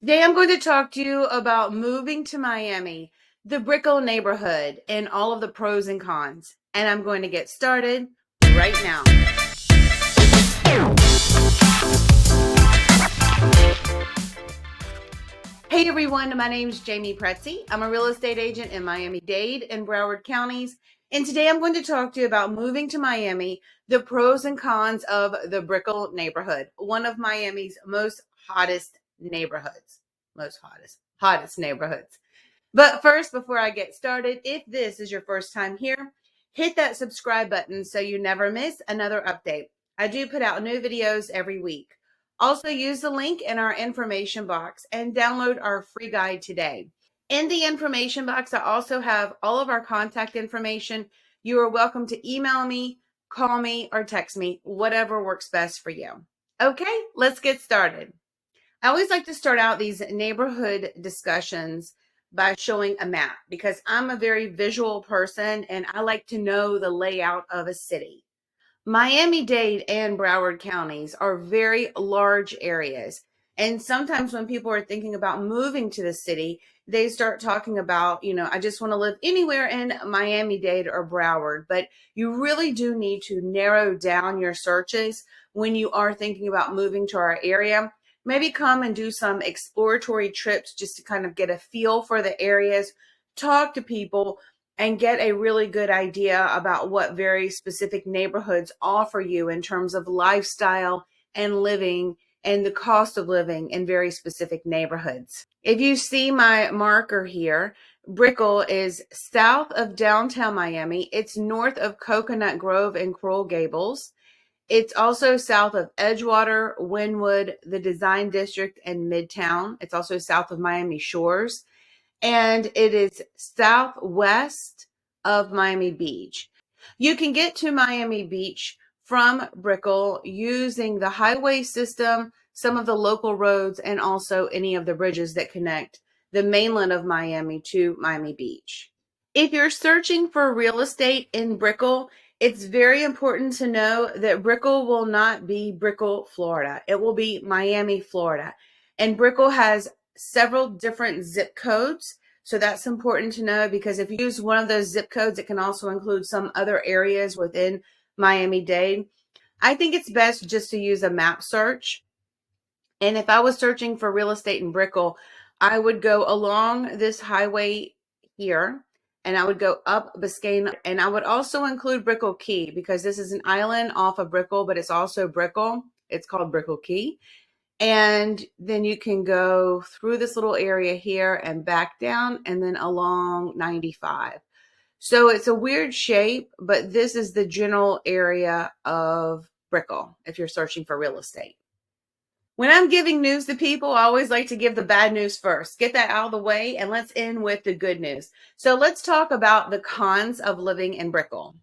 Today I'm going to talk to you about moving to Miami, the Brickell neighborhood, and all of the pros and cons. And I'm going to get started right now. Hey everyone, my name is Jamey Prezzi. I'm a real estate agent in Miami-Dade and Broward counties. And today I'm going to talk to you about moving to Miami, the pros and cons of the Brickell neighborhood, one of Miami's most hottest neighborhoods. Hottest neighborhoods. But first, before I get started, if this is your first time here, hit that subscribe button so you never miss another update. I do put out new videos every week. Also, use the link in our information box and download our free guide today. In the information box, I also have all of our contact information. You are welcome to email me, call me, or text me, whatever works best for you. Okay, let's get started. I always like to start out these neighborhood discussions by showing a map because I'm a very visual person and I like to know the layout of a city. Miami-Dade and Broward counties are very large areas. And sometimes when people are thinking about moving to the city, they start talking about, I just want to live anywhere in Miami-Dade or Broward. But you really do need to narrow down your searches when you are thinking about moving to our area. Maybe come and do some exploratory trips just to kind of get a feel for the areas, talk to people, and get a really good idea about what very specific neighborhoods offer you in terms of lifestyle and living and the cost of living in very specific neighborhoods. If you see my marker here, Brickell is south of downtown Miami. It's north of Coconut Grove and Coral Gables. It's also south of Edgewater, Wynwood, the Design District, and Midtown. It's also south of Miami Shores. And it is southwest of Miami Beach. You can get to Miami Beach from Brickell using the highway system, some of the local roads, and also any of the bridges that connect the mainland of Miami to Miami Beach. If you're searching for real estate in Brickell, it's very important to know that Brickell will not be Brickell, Florida. It will be Miami, Florida. And Brickell has several different zip codes. So that's important to know because if you use one of those zip codes, it can also include some other areas within Miami-Dade. I think it's best just to use a map search. And if I was searching for real estate in Brickell, I would go along this highway here and I would go up Biscayne, and I would also include Brickell Key because this is an island off of Brickell, but it's also Brickell. It's called Brickell Key. And then you can go through this little area here and back down and then along 95. So it's a weird shape, but this is the general area of Brickell if you're searching for real estate. When I'm giving news to people, I always like to give the bad news first. Get that out of the way, and let's end with the good news. So let's talk about the cons of living in Brickell.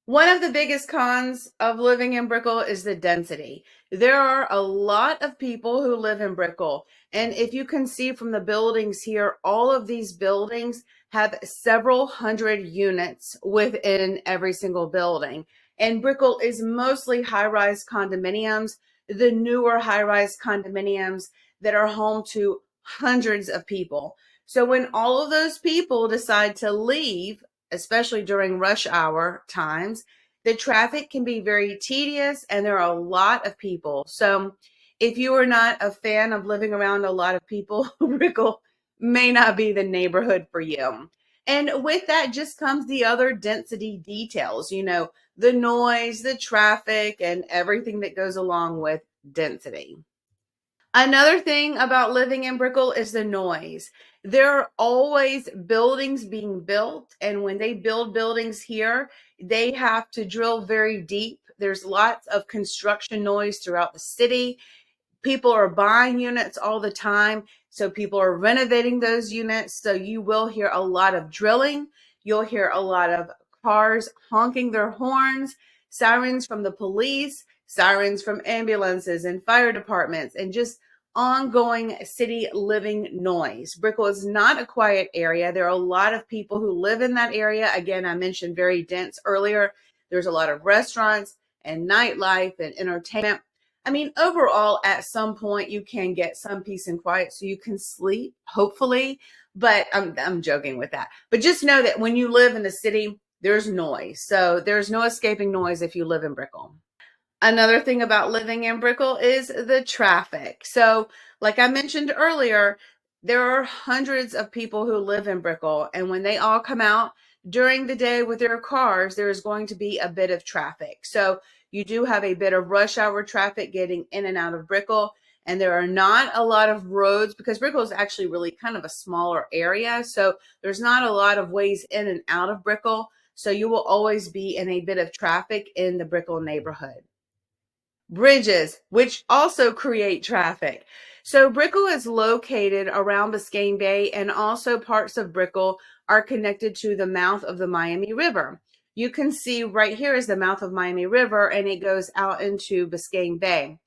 One of the biggest cons of living in Brickell is the density. There are a lot of people who live in Brickell. And if you can see from the buildings here, all of these buildings have several hundred units within every single building. And Brickell is mostly high-rise condominiums, the newer high-rise condominiums that are home to hundreds of people. So when all of those people decide to leave, especially during rush hour times, the traffic can be very tedious and there are a lot of people. So if you are not a fan of living around a lot of people, Brickell may not be the neighborhood for you. And with that just comes the other density details, the noise, the traffic, and everything that goes along with density. Another thing about living in Brickell is the noise. There are always buildings being built, and when they build buildings here, they have to drill very deep. There's lots of construction noise throughout the city. People are buying units all the time, so people are renovating those units. So you will hear a lot of drilling. You'll hear a lot of cars honking their horns, sirens from the police, sirens from ambulances and fire departments, and just ongoing city living noise. Brickell is not a quiet area. There are a lot of people who live in that area. Again, I mentioned very dense earlier. There's a lot of restaurants and nightlife and entertainment. I mean, overall, at some point, you can get some peace and quiet so you can sleep, hopefully. But I'm joking with that. But just know that when you live in the city, there's noise. So there's no escaping noise if you live in Brickell. Another thing about living in Brickell is the traffic. So, like I mentioned earlier, there are hundreds of people who live in Brickell, and when they all come out during the day with their cars, there is going to be a bit of traffic. So, you do have a bit of rush hour traffic getting in and out of Brickell, and there are not a lot of roads because Brickell is actually really kind of a smaller area. So, there's not a lot of ways in and out of Brickell. So, you will always be in a bit of traffic in the Brickell neighborhood. Bridges, which also create traffic. So Brickell is located around Biscayne Bay, and also parts of Brickell are connected to the mouth of the Miami River. You can see right here is the mouth of Miami River, and it goes out into Biscayne Bay.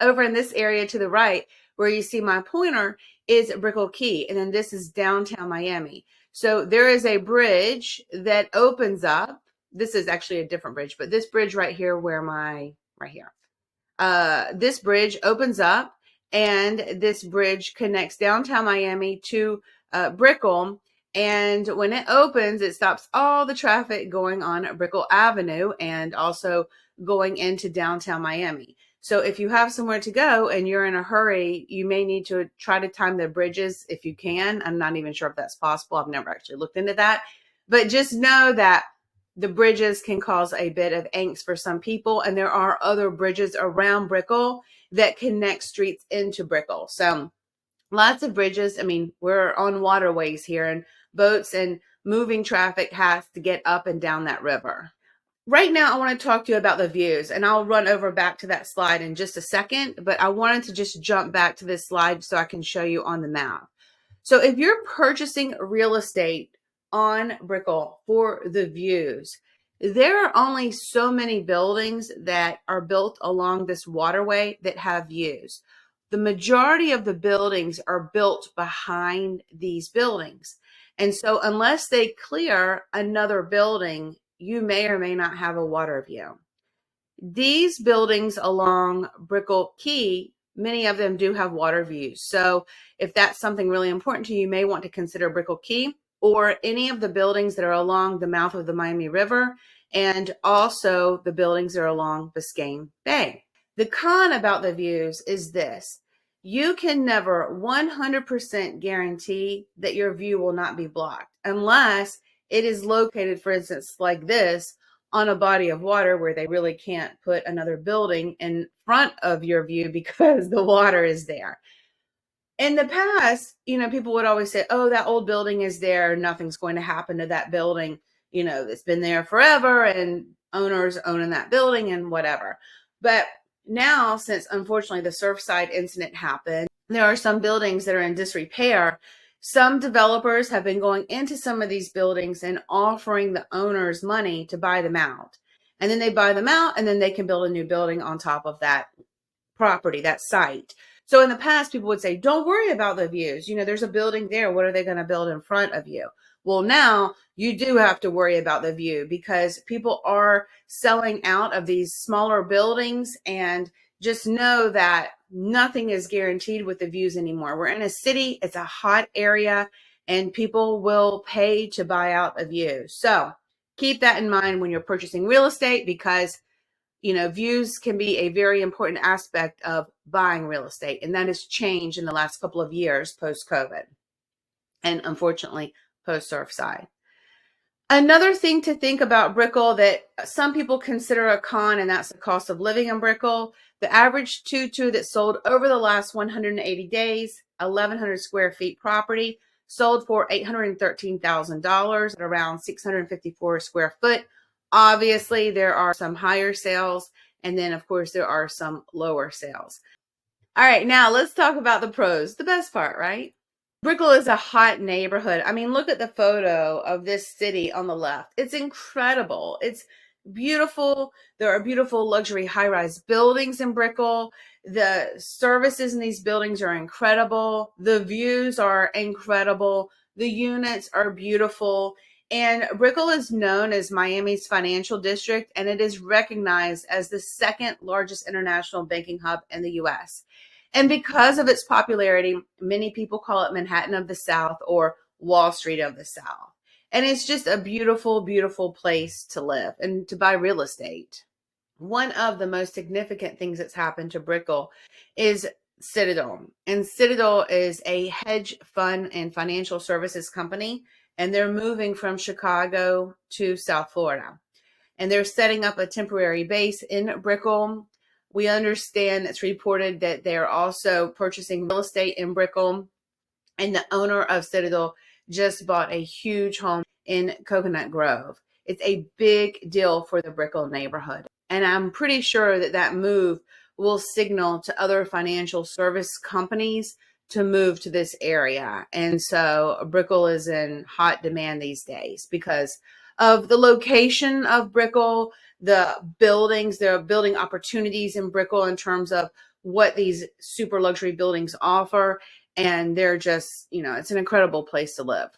Over in this area to the right, where you see my pointer, is Brickell Key, and then this is downtown Miami. So there is a bridge that opens up. This is actually a different bridge, but this bridge right here, right here. This bridge opens up, and this bridge connects downtown Miami to Brickell. And when it opens, it stops all the traffic going on Brickell Avenue and also going into downtown Miami. So if you have somewhere to go and you're in a hurry, you may need to try to time the bridges if you can. I'm not even sure if that's possible. I've never actually looked into that. But just know that the bridges can cause a bit of angst for some people, and there are other bridges around Brickell that connect streets into Brickell. So lots of bridges. I mean, we're on waterways here, and boats and moving traffic has to get up and down that river. Right now, I want to talk to you about the views, and I'll run over back to that slide in just a second, but I wanted to just jump back to this slide so I can show you on the map. So if you're purchasing real estate on Brickell for the views, there are only so many buildings that are built along this waterway that have views. The majority of the buildings are built behind these buildings. And so unless they clear another building, you may or may not have a water view. These buildings along Brickell Key, many of them do have water views. So if that's something really important to you, you may want to consider Brickell Key or any of the buildings that are along the mouth of the Miami River, and also the buildings that are along Biscayne Bay. The con about the views is this: you can never 100% guarantee that your view will not be blocked unless it is located, for instance, like this, on a body of water where they really can't put another building in front of your view because the water is there. In the past, people would always say, oh, that old building is there, nothing's going to happen to that building. It's been there forever, and owners owning that building and whatever. But now, since unfortunately the Surfside incident happened, there are some buildings that are in disrepair. Some developers have been going into some of these buildings and offering the owners money to buy them out. And then they buy them out, and then they can build a new building on top of that property, that site. So in the past, people would say, don't worry about the views. There's a building there. What are they going to build in front of you? Well, now you do have to worry about the view because people are selling out of these smaller buildings, and just know that nothing is guaranteed with the views anymore. We're in a city, it's a hot area, and people will pay to buy out a view. So keep that in mind when you're purchasing real estate, because views can be a very important aspect of buying real estate, and that has changed in the last couple of years post-COVID, and unfortunately post-Surfside. Another thing to think about Brickell that some people consider a con, and that's the cost of living in Brickell. The average 2-2 that sold over the last 180 days, 1,100 square feet property, sold for $813,000 at around 654 square foot. Obviously, there are some higher sales, and then, of course, there are some lower sales. All right, now let's talk about the pros, the best part, right? Brickell is a hot neighborhood. I mean, look at the photo of this city on the left. It's incredible. It's beautiful. There are beautiful luxury high-rise buildings in Brickell. The services in these buildings are incredible. The views are incredible. The units are beautiful. And Brickell is known as Miami's financial district, and it is recognized as the second largest international banking hub in the U.S. And because of its popularity, many people call it Manhattan of the South or Wall Street of the South. And it's just a beautiful, beautiful place to live and to buy real estate. One of the most significant things that's happened to Brickell is Citadel. And Citadel is a hedge fund and financial services company, and they're moving from Chicago to South Florida. And they're setting up a temporary base in Brickell. We understand it's reported that they're also purchasing real estate in Brickell, and the owner of Citadel just bought a huge home in Coconut Grove. It's a big deal for the Brickell neighborhood. And I'm pretty sure that that move will signal to other financial service companies to move to this area. And so Brickell is in hot demand these days because of the location of Brickell, the buildings, there are building opportunities in Brickell in terms of what these super luxury buildings offer. And they're just, it's an incredible place to live.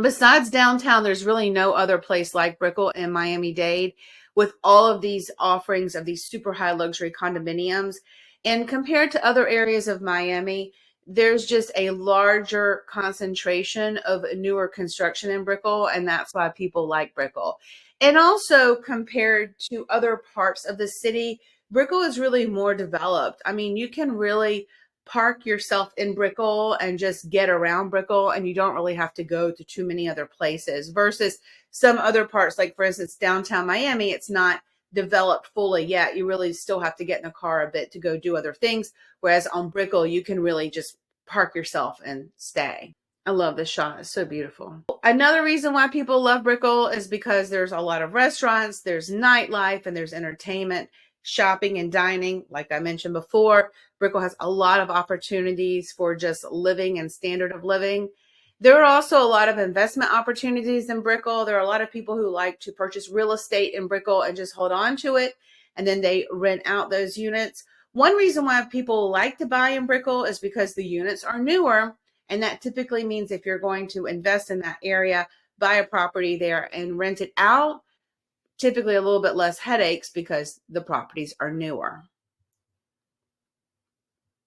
Besides downtown, there's really no other place like Brickell in Miami-Dade with all of these offerings of these super high luxury condominiums. And compared to other areas of Miami, there's just a larger concentration of newer construction in Brickell, and that's why people like Brickell. And also compared to other parts of the city, Brickell is really more developed. I mean, you can really park yourself in Brickell and just get around Brickell, and you don't really have to go to too many other places versus some other parts, like for instance, downtown Miami, it's not developed fully yet. You really still have to get in a car a bit to go do other things. Whereas on Brickell, you can really just park yourself and stay. I love this shot. It's so beautiful. Another reason why people love Brickell is because there's a lot of restaurants, there's nightlife, and there's entertainment, shopping and dining. Like I mentioned before, Brickell has a lot of opportunities for just living and standard of living. There are also a lot of investment opportunities in Brickell. There are a lot of people who like to purchase real estate in Brickell and just hold on to it, and then they rent out those units. One reason why people like to buy in Brickell is because the units are newer, and that typically means if you're going to invest in that area, buy a property there and rent it out, typically a little bit less headaches because the properties are newer.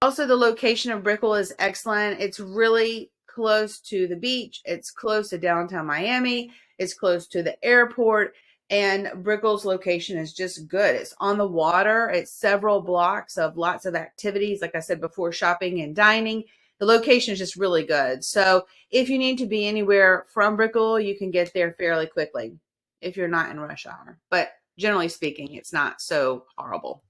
Also, the location of Brickell is excellent. It's really close to the beach. It's close to downtown Miami. It's close to the airport. And Brickell's location is just good. It's on the water. It's several blocks of lots of activities. Like I said before, shopping and dining. The location is just really good. So if you need to be anywhere from Brickell, you can get there fairly quickly if you're not in rush hour. But generally speaking, it's not so horrible.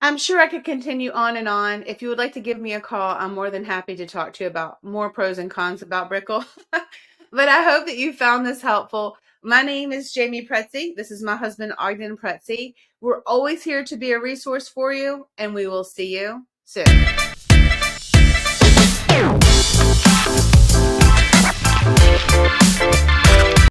I'm sure I could continue on and on. If you would like to give me a call, I'm more than happy to talk to you about more pros and cons about Brickell. But I hope that you found this helpful. My name is Jamey Prezzi. This is my husband, Ognjen Prezzi. We're always here to be a resource for you, and we will see you soon.